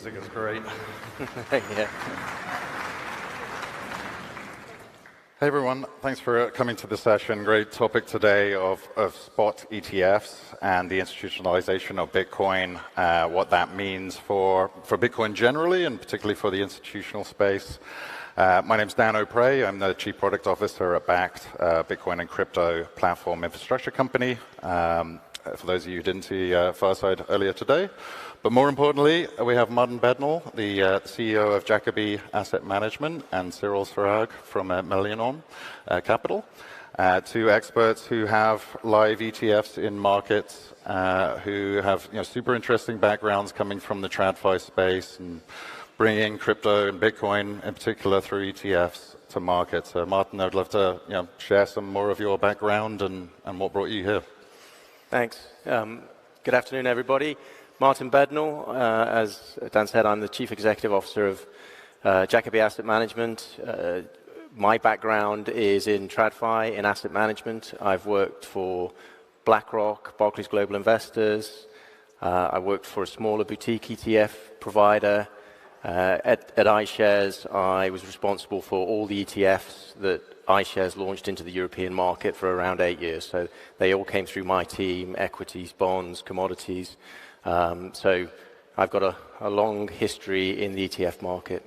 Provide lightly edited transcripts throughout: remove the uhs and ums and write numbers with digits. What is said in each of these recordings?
music is great. Yeah. Hey everyone, thanks for coming to the session. Great topic today of spot ETFs and the institutionalization of Bitcoin, what that means for Bitcoin generally and particularly for the institutional space. My name's Dan O'Prey. I'm the Chief Product Officer at Bakkt, Bitcoin and crypto platform infrastructure company. For those of you who didn't see Fireside earlier today. But more importantly, we have Martin Bednall, the CEO of Jacobi Asset Management, and Cyril Sarag from Millennium Capital, two experts who have live ETFs in markets, who have super interesting backgrounds coming from the TradFi space and bringing crypto and Bitcoin in particular through ETFs to market. So Martin, I'd love to share some more of your background and what brought you here. Thanks. Good afternoon, everybody. Martin Bednall, as Dan said, I'm the Chief Executive Officer of Jacobi Asset Management. My background is in TradFi, in asset management. I've worked for BlackRock, Barclays Global Investors. I worked for a smaller boutique ETF provider. At iShares, I was responsible for all the ETFs that iShares launched into the European market for around 8 years. So they all came through my team: equities, bonds, commodities. So I've got a long history in the ETF market.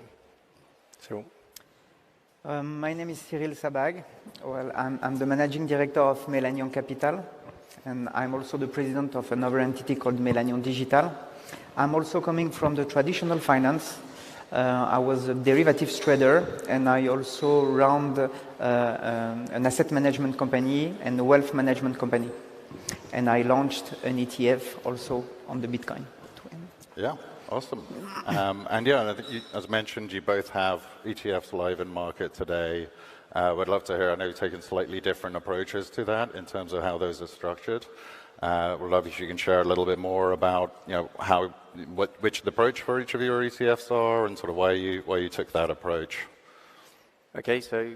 Cyril? My name is Cyril Sabag. Well, I'm the managing director of Millennium Capital, and I'm also the president of another entity called Millennium Digital. I'm also coming from the traditional finance. I was a derivatives trader, and I also run an asset management company and a wealth management company. And I launched an ETF also on the Bitcoin. Yeah, awesome. And yeah, I think as mentioned, you both have ETFs live in market today. Would love to hear, I know you've taken slightly different approaches to that in terms of how those are structured. We'd love if you can share a little bit more about which the approach for each of your ETFs are and sort of why you took that approach. Okay, so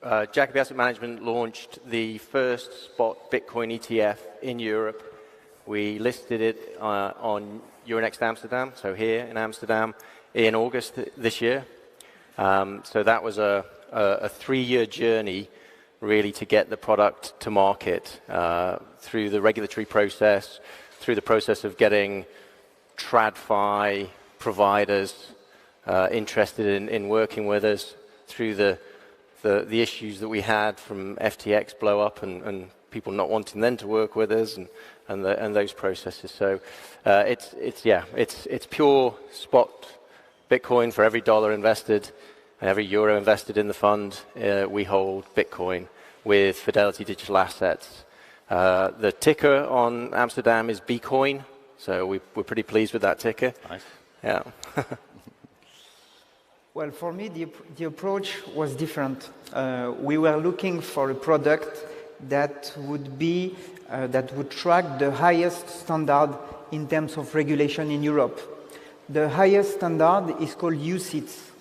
Jacobi Asset Management launched the first spot Bitcoin ETF in Europe. We listed it on Euronext Amsterdam, so here in Amsterdam, in August this year. So that was a 3-year journey really to get the product to market through the regulatory process, through the process of getting TradFi providers interested in working with us, through the issues that we had from FTX blow up and people not wanting then to work with us and those processes. So it's pure spot Bitcoin. For every dollar invested, every euro invested in the fund, we hold Bitcoin with Fidelity Digital Assets. The ticker on Amsterdam is Bitcoin, so we're pretty pleased with that ticker. Nice. Yeah. Well, for me, the approach was different. We were looking for a product that would track the highest standard in terms of regulation in Europe. The highest standard is called UCITS.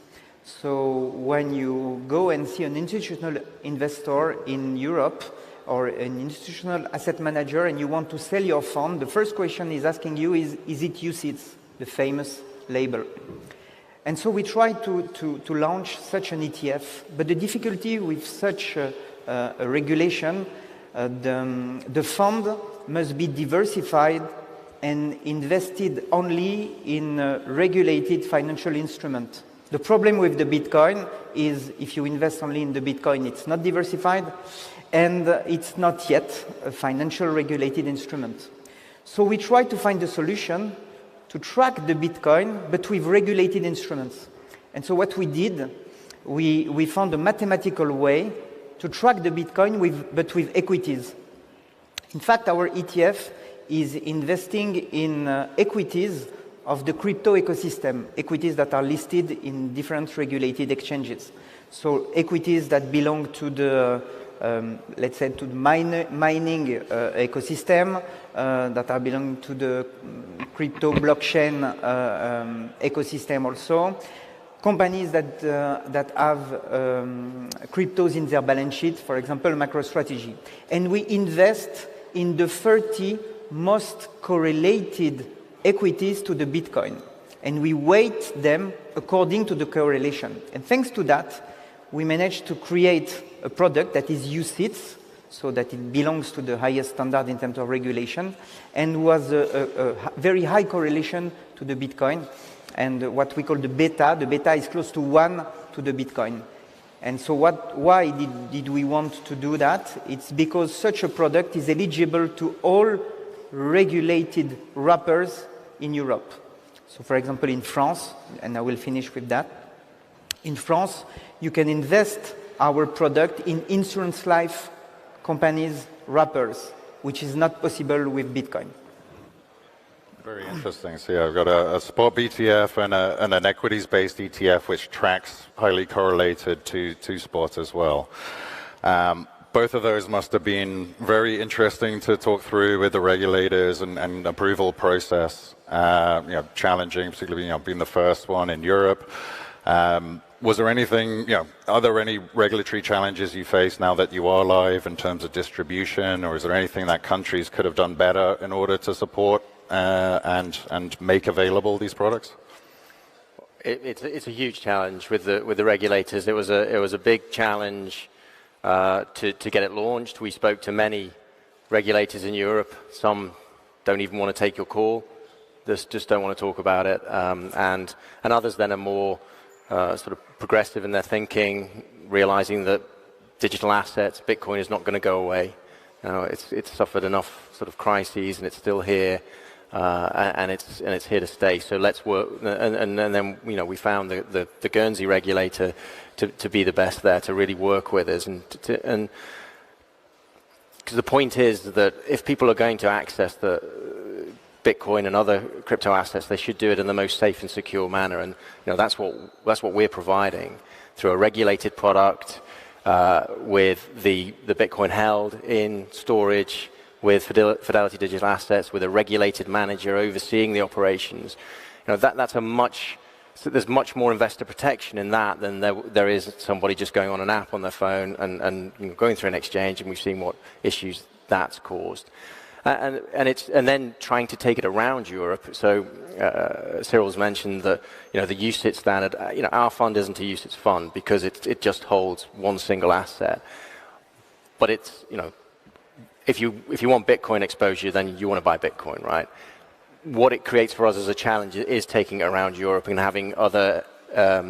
So when you go and see an institutional investor in Europe or an institutional asset manager and you want to sell your fund, the first question is asking you is it UCITS, the famous label. And so we tried to launch such an ETF, but the difficulty with such a regulation, the fund must be diversified and invested only in regulated financial instruments. The problem with the Bitcoin is if you invest only in the Bitcoin, it's not diversified and it's not yet a financial regulated instrument. So we tried to find a solution to track the Bitcoin, but with regulated instruments. And so what we did, we found a mathematical way to track the Bitcoin but with equities. In fact, our ETF is investing in equities of the crypto ecosystem, equities that are listed in different regulated exchanges. So equities that belong to the, let's say, to the mining ecosystem, that are belonging to the crypto blockchain ecosystem also. Companies that have cryptos in their balance sheet, for example, MicroStrategy. And we invest in the 30 most correlated equities to the Bitcoin. and we weight them according to the correlation. And thanks to that, we managed to create a product that is UCITS, so that it belongs to the highest standard in terms of regulation, and was a very high correlation to the Bitcoin, and what we call the beta. The beta is close to 1 to the Bitcoin. And so why did we want to do that? It's because such a product is eligible to all regulated wrappers in Europe. So for example, in France, and I will finish with that, in France, you can invest our product in insurance life companies' wrappers, which is not possible with Bitcoin. Very interesting. So yeah, I've got a spot ETF and an equities-based ETF which tracks highly correlated to spot as well. Both of those must have been very interesting to talk through with the regulators and approval process. Challenging, particularly being the first one in Europe. Was there anything? Are there any regulatory challenges you face now that you are live in terms of distribution, or is there anything that countries could have done better in order to support and make available these products? It's a huge challenge with the regulators. It was a big challenge to get it launched. We spoke to many regulators in Europe. Some don't even want to take your call. Just don't want to talk about it. And others then are more sort of progressive in their thinking, realizing that digital assets, Bitcoin is not going to go away. It's suffered enough sort of crises, and it's still here. And it's here to stay. So let's work. And then we found the Guernsey regulator to be the best there, to really work with us, and because the point is that if people are going to access the Bitcoin and other crypto assets, they should do it in the most safe and secure manner. And that's what we're providing through a regulated product with the Bitcoin held in storage, with Fidelity Digital Assets, with a regulated manager overseeing the operations. There's much more investor protection in that than there is somebody just going on an app on their phone and going through an exchange, and we've seen what issues that's caused. And then trying to take it around Europe. So Cyril's mentioned that the UCITS standard. Our fund isn't a UCITS fund because it just holds one single asset. But it's if you want Bitcoin exposure, then you want to buy Bitcoin, right? What it creates for us as a challenge is taking it around Europe and having other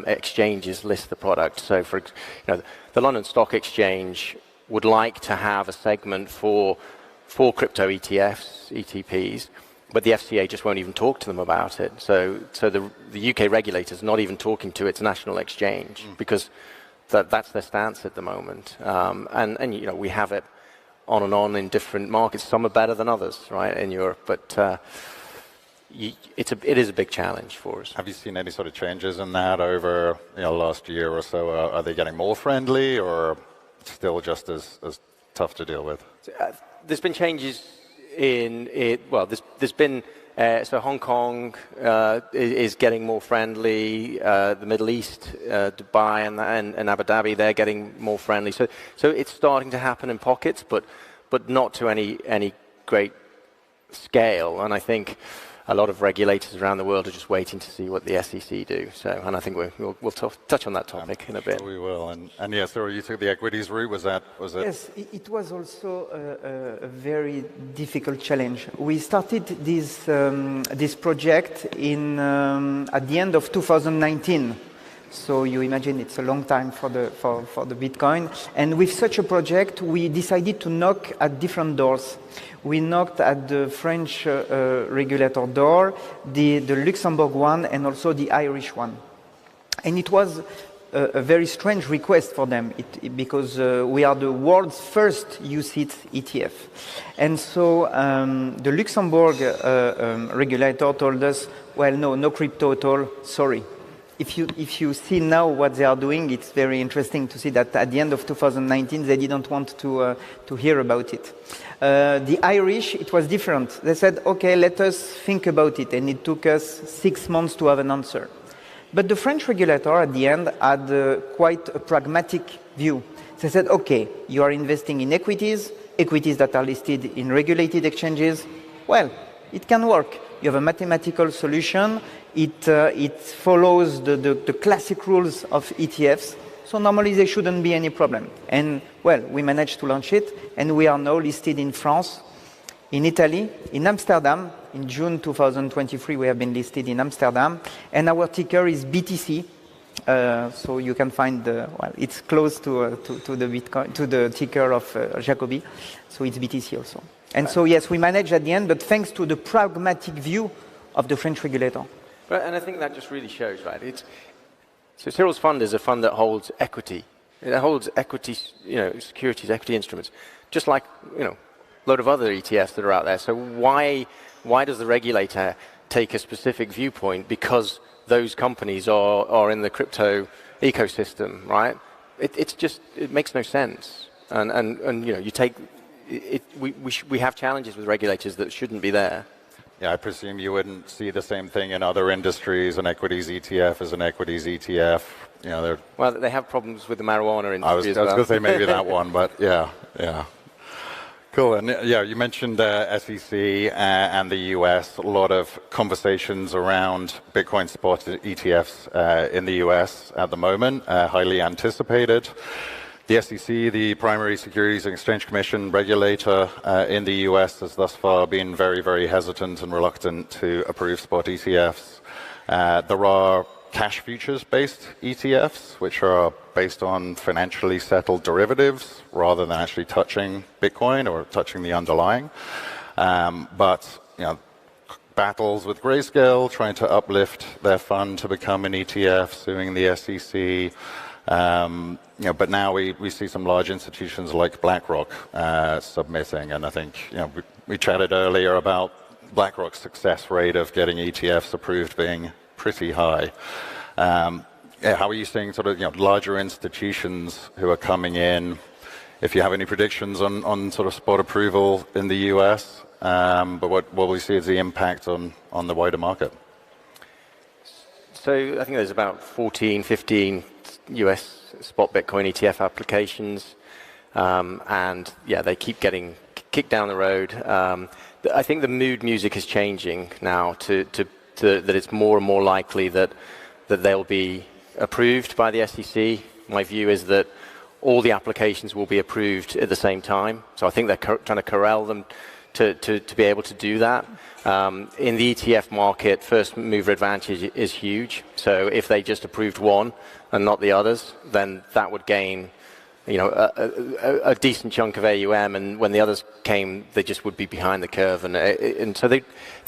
exchanges list the product. So for the London Stock Exchange would like to have a segment for crypto ETFs, ETPs, but the FCA just won't even talk to them about it. So the UK regulator's not even talking to its national exchange because that's their stance at the moment. And we have it on in different markets. Some are better than others, right, in Europe, but it is a big challenge for us. Have you seen any sort of changes in that over the last year or so? Are they getting more friendly, or still just as tough to deal with? There's been changes in it. Well, there's been so Hong Kong is getting more friendly. The Middle East, Dubai and Abu Dhabi, they're getting more friendly. So it's starting to happen in pockets, but not to any great scale. And I think a lot of regulators around the world are just waiting to see what the SEC do. And I think we'll touch on that topic in a bit. Sure we will. And yes, so you took the equities route. Was it? Yes, it was also a very difficult challenge. We started this project at the end of 2019. So you imagine it's a long time for the Bitcoin. And with such a project, we decided to knock at different doors. We knocked at the French regulator door, the Luxembourg one, and also the Irish one. And it was a very strange request for them because we are the world's first UCITS ETF. And so the Luxembourg regulator told us, well, no crypto at all, sorry. If you see now what they are doing, it's very interesting to see that at the end of 2019, they didn't want to hear about it. The Irish, it was different. They said, okay, let us think about it. And it took us 6 months to have an answer. But the French regulator at the end had quite a pragmatic view. They said, okay, you are investing in equities that are listed in regulated exchanges. Well, it can work. you have a mathematical solution. It follows the classic rules of ETFs. So normally there shouldn't be any problem. And well, we managed to launch it, and we are now listed in France, in Italy, in Amsterdam. In June 2023, we have been listed in Amsterdam, and our ticker is BTC. So you can find it's close to the Bitcoin, to the ticker of Jacobi. So it's BTC also. And so yes, we managed at the end, but thanks to the pragmatic view of the French regulator. But, and I think that just really shows, right? So Cyril's fund is a fund that holds equity. It holds equity, securities, equity instruments, just like, a load of other ETFs that are out there. So why does the regulator take a specific viewpoint because those companies are in the crypto ecosystem, right? It makes no sense. And you take it. We have challenges with regulators that shouldn't be there. Yeah, I presume you wouldn't see the same thing in other industries. An equities ETF is an equities ETF. Well, they have problems with the marijuana industry as well. I was going to say maybe that one, but yeah. Cool. And yeah, you mentioned SEC and the US. A lot of conversations around Bitcoin spot ETFs in the US at the moment, highly anticipated. The SEC, the primary Securities and Exchange Commission regulator in the US, has thus far been very, very hesitant and reluctant to approve spot ETFs. There are cash futures-based ETFs, which are based on financially settled derivatives rather than actually touching Bitcoin or touching the underlying. But battles with Grayscale, trying to uplift their fund to become an ETF, suing the SEC. But now we see some large institutions like BlackRock submitting, and I think we chatted earlier about BlackRock's success rate of getting ETFs approved being pretty high. How are you seeing sort of larger institutions who are coming in? If you have any predictions on sort of spot approval in the US, but what we see is the impact on the wider market. So I think there's about 14, 15 US spot Bitcoin ETF applications, and yeah, they keep getting kicked down the road. I think the mood music is changing now to that it's more and more likely that they'll be approved by the SEC. My view is that all the applications will be approved at the same time. So I think they're trying to corral them to be able to do that. In the ETF market, first mover advantage is huge. So if they just approved one and not the others, then that would gain a decent chunk of AUM, and when the others came, they just would be behind the curve, and so the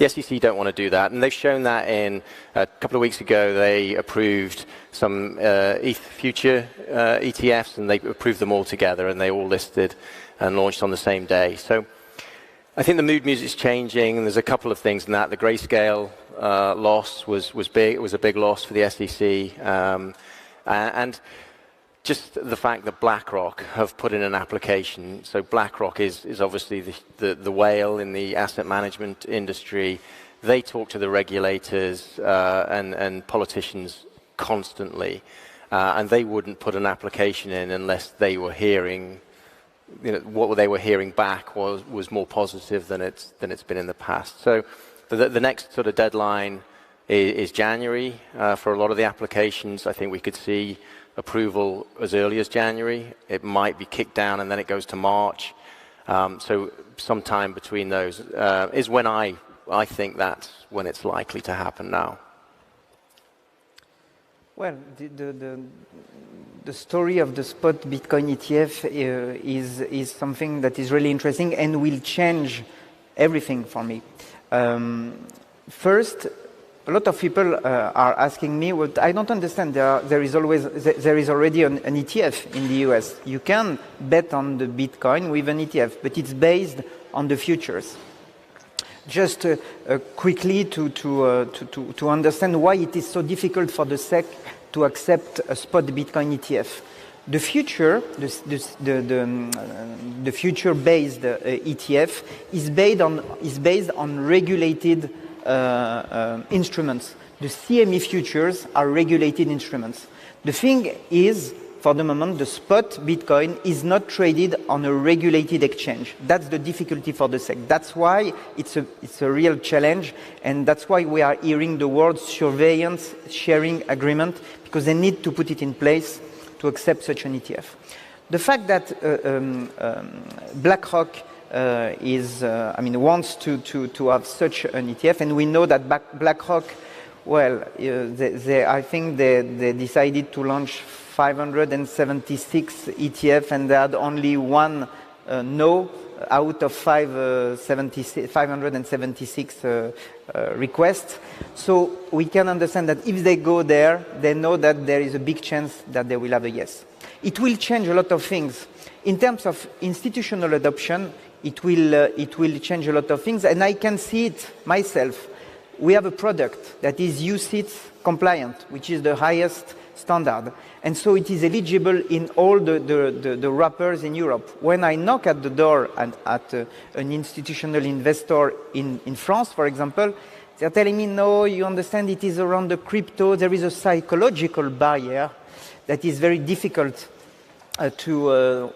SEC don't want to do that, and they've shown that in a couple of weeks ago they approved some ETH future ETFs, and they approved them all together, and they all listed and launched on the same day. So I think the mood music is changing, and there's a couple of things in that. The Grayscale loss was big. It was a big loss for the SEC, and just the fact that BlackRock have put in an application. So BlackRock is obviously the whale in the asset management industry. They talk to the regulators and politicians constantly, and they wouldn't put an application in unless they were hearing, what they were hearing back was more positive than it's been in the past. So the next sort of deadline is January for a lot of the applications. I think we could see approval as early as January. It might be kicked down and then it goes to March. So sometime between those is when I think that's when it's likely to happen now. Well, the story of the spot Bitcoin ETF is something that is really interesting and will change everything for me. First, a lot of people are asking me, well, I don't understand, there is already an ETF in the US. You can bet on the Bitcoin with an ETF, but it's based on the futures. Just quickly to understand why it is so difficult for the SEC to accept a spot Bitcoin ETF. The future, the future-based ETF is based on regulated instruments. The CME futures are regulated instruments. The thing is, for the moment, the spot Bitcoin is not traded on a regulated exchange. That's the difficulty for the SEC. That's why it's a real challenge, and that's why we are hearing the word surveillance sharing agreement, because they need to put it in place to accept such an ETF. The fact that BlackRock wants to have such an ETF, and we know that BlackRock, well, I think they decided to launch 576 ETF, and they had only one no out of 576 requests. So we can understand that if they go there, they know that there is a big chance that they will have a yes. It will change a lot of things. In terms of institutional adoption, it will change a lot of things, and I can see it myself. We have a product that is UCITS compliant, which is the highest standard. And so it is eligible in all the wrappers in Europe. When I knock at the door at an institutional investor in France, for example, they're telling me, no, you understand, it is around the crypto. There is a psychological barrier that is very difficult to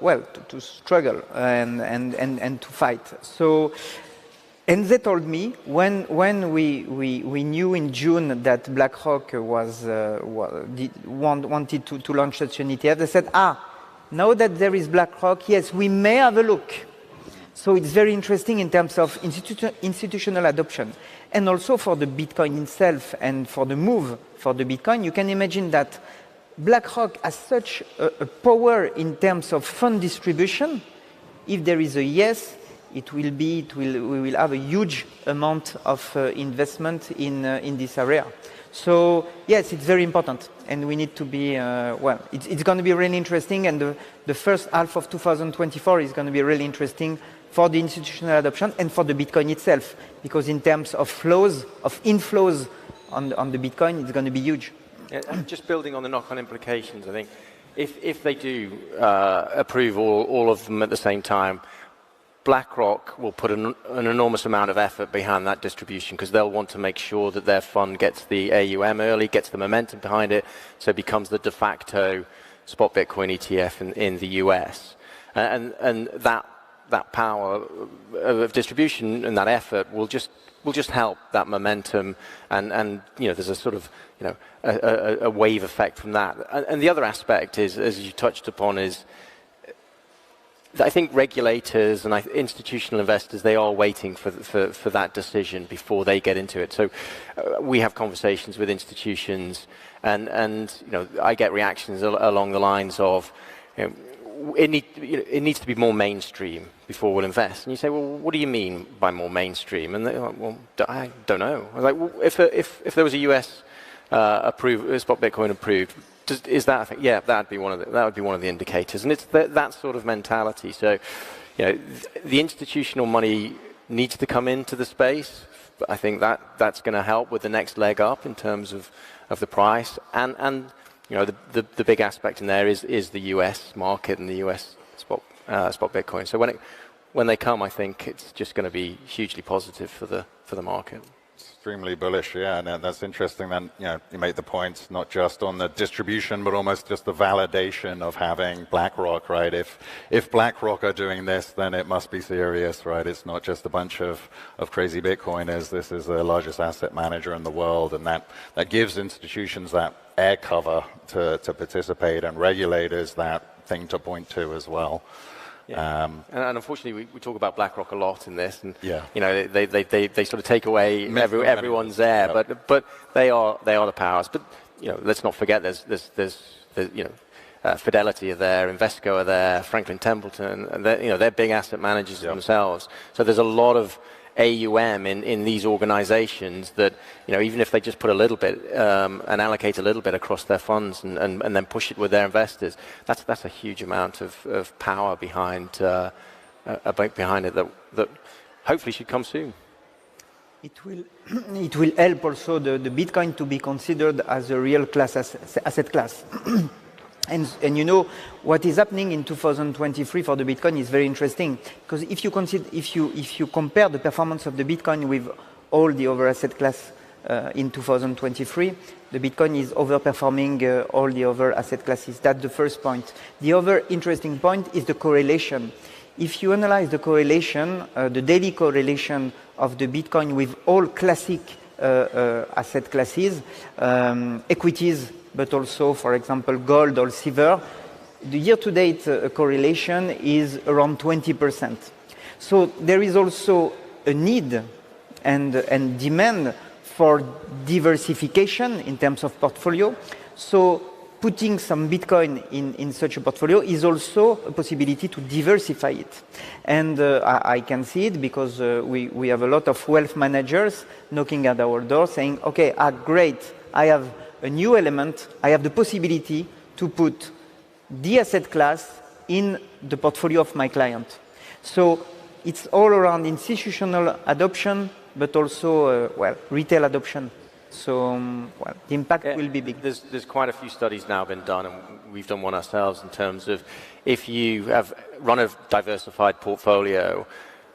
struggle and to fight. So, and they told me when we knew in June that BlackRock wanted to launch such an ETF, they said, now that there is BlackRock, yes, we may have a look. So it's very interesting in terms of institutional adoption. And also for the Bitcoin itself and for the move for the Bitcoin, you can imagine that BlackRock has such a power in terms of fund distribution. If there is a yes, we will have a huge amount of investment in this area. So yes, it's very important, and we need to be, it's going to be really interesting, and the first half of 2024 is going to be really interesting for the institutional adoption and for the Bitcoin itself, because in terms of flows, of inflows on the Bitcoin, it's going to be huge. Yeah, just building on the knock-on implications, I think, if they do approve all of them at the same time, BlackRock will put an enormous amount of effort behind that distribution, because they'll want to make sure that their fund gets the AUM early, gets the momentum behind it, so it becomes the de facto spot Bitcoin ETF in the US. And that power of distribution and that effort will just help that momentum, and there's a sort of a wave effect from that. And the other aspect is, as you touched upon, is I think regulators and institutional investors, they are waiting for that decision before they get into it. So we have conversations with institutions, and I get reactions along the lines of, it needs to be more mainstream before we'll invest. And you say, well, what do you mean by more mainstream? And they're like, well, I don't know. I was like, well, if there was a US approved, spot Bitcoin approved, is that a thing? Yeah, that would be one of the indicators, and it's that sort of mentality. So, the institutional money needs to come into the space. I think that's going to help with the next leg up in terms of the price, and the big aspect in there is the US market and the US spot Bitcoin. So when they come, I think it's just going to be hugely positive for the market. Extremely bullish, yeah, and that's interesting. Then you make the point not just on the distribution, but almost just the validation of having BlackRock, right? If BlackRock are doing this, then it must be serious, right? It's not just a bunch of crazy Bitcoiners. This is the largest asset manager in the world, and that gives institutions that air cover to participate, and regulators that thing to point to as well. Yeah. And unfortunately, we talk about BlackRock a lot in this, and yeah, they sort of take away everyone's there, but they are the powers. But let's not forget there's Fidelity are there, Invesco are there, Franklin Templeton, and they're big asset managers themselves. So there's a lot of AUM in these organizations that, even if they just put a little bit and allocate a little bit across their funds and then push it with their investors, that's a huge amount of power behind it that hopefully should come soon. It will help also the Bitcoin to be considered as a real asset class. And what is happening in 2023 for the Bitcoin is very interesting, because if you compare the performance of the Bitcoin with all the other asset class in 2023, the Bitcoin is overperforming all the other asset classes. That's the first point. The other interesting point is the correlation. If you analyze the correlation, the daily correlation of the Bitcoin with all classic asset classes, equities, but also, for example, gold or silver, the year-to-date correlation is around 20%. So there is also a need and demand for diversification in terms of portfolio. So putting some Bitcoin in such a portfolio is also a possibility to diversify it. And I can see it because we have a lot of wealth managers knocking at our door saying, okay, great, I have a new element, I have the possibility to put the asset class in the portfolio of my client. So it's all around institutional adoption, but also, retail adoption. So, the impact will be big. There's quite a few studies now been done, and we've done one ourselves in terms of if you have run a diversified portfolio,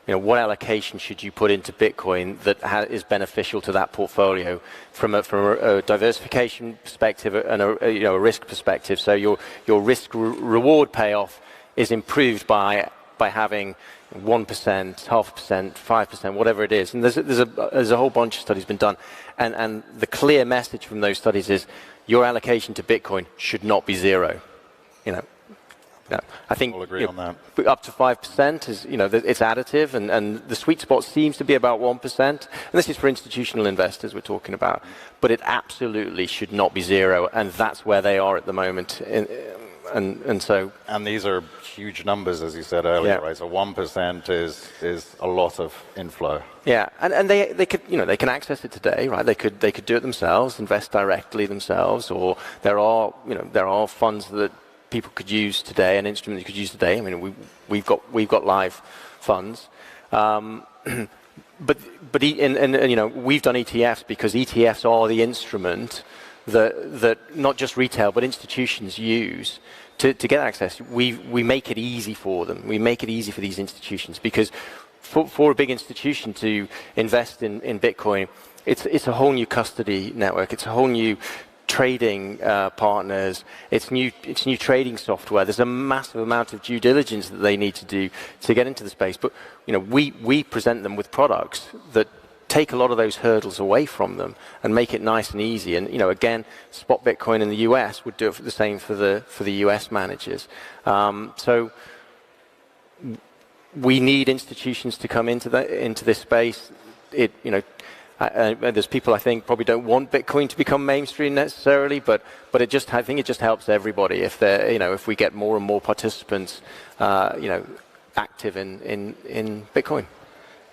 what allocation should you put into Bitcoin that is beneficial to that portfolio from a diversification perspective and a risk perspective. So your risk reward payoff is improved by having 1%, 0.5%, 5%, whatever it is. And there's a whole bunch of studies been done. And the clear message from those studies is your allocation to Bitcoin should not be zero. I think we'll agree on that. Up to 5% is, it's additive, and the sweet spot seems to be about 1%. And this is for institutional investors we're talking about. But it absolutely should not be zero, and that's where they are at the moment. And these are huge numbers, as you said earlier, right? So 1% is a lot of inflow. Yeah, and they could they can access it today, right? They could do it themselves, invest directly themselves, or there are funds that people could use today, an instrument you could use today. I mean, we've got live funds, but we've done ETFs because ETFs are the instrument that not just retail but institutions use to get access. We make it easy for them. We make it easy for these institutions because for a big institution to invest in Bitcoin, it's a whole new custody network. It's a whole new trading partners. It's new trading software. There's a massive amount of due diligence that they need to do to get into the space. But we present them with products that take a lot of those hurdles away from them and make it nice and easy. And again, spot Bitcoin in the US would do it the same for the US managers. So we need institutions to come into this space. There's people I think probably don't want Bitcoin to become mainstream necessarily, but I think it just helps everybody if we get more and more participants active in Bitcoin.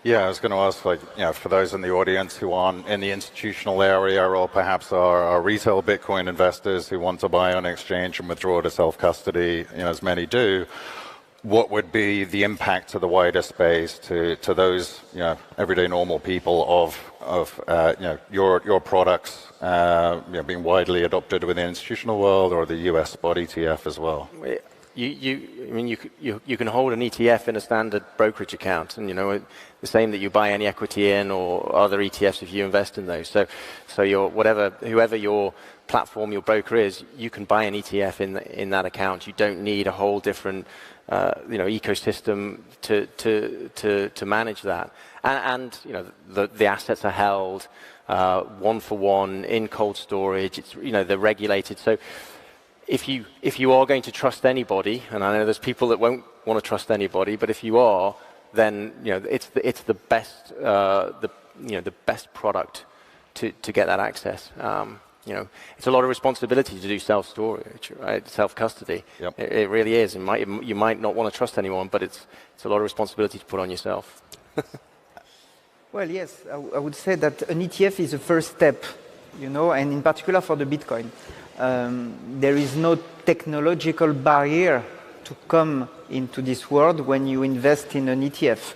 Yeah, I was going to ask, for those in the audience who aren't in the institutional area or perhaps are retail Bitcoin investors who want to buy on exchange and withdraw to self-custody, as many do, what would be the impact to the wider space, to those, everyday normal people of your products being widely adopted within the institutional world or the US spot ETF as well? You can hold an ETF in a standard brokerage account, and the same that you buy any equity in or other ETFs if you invest in those. So whoever your platform, your broker is, you can buy an ETF in that account. You don't need a whole different ecosystem to manage that. And the assets are held one for one in cold storage. It's they're regulated. So if you are going to trust anybody, and I know there's people that won't want to trust anybody, but if you are, then it's the best the best product to get that access. It's a lot of responsibility to do self-storage, right? Self-custody. Yep. It really is. You might not want to trust anyone, but it's a lot of responsibility to put on yourself. Well, yes, I would say that an ETF is a first step, and in particular for the Bitcoin. There is no technological barrier to come into this world when you invest in an ETF.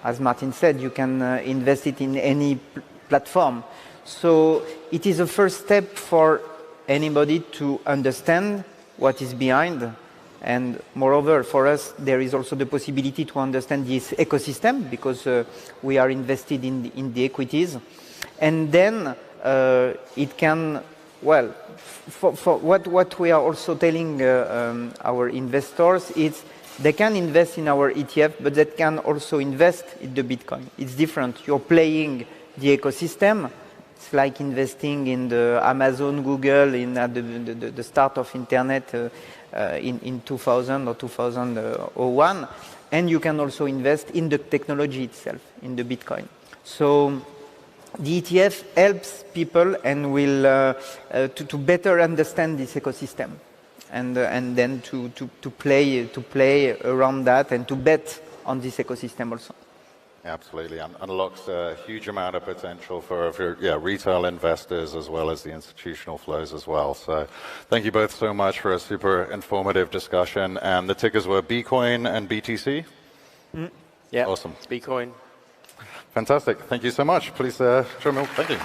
As Martin said, you can invest it in any platform. So it is a first step for anybody to understand what is behind. And moreover, for us, there is also the possibility to understand this ecosystem because we are invested in the equities. And then it can, well, for what we are also telling our investors is they can invest in our ETF, but they can also invest in the Bitcoin. It's different. You're playing the ecosystem. It's like investing in the Amazon, Google, in the start of internet in 2000 or 2001. And you can also invest in the technology itself, in the Bitcoin. So the ETF helps people and will to better understand this ecosystem, and then to play around that and to bet on this ecosystem also. Absolutely, unlocks a huge amount of potential for retail investors as well as the institutional flows as well. So thank you both so much for a super informative discussion. And the tickers were Bitcoin and BTC? Yeah, awesome. Bitcoin. Fantastic, thank you so much. Please, Jamil, thank you.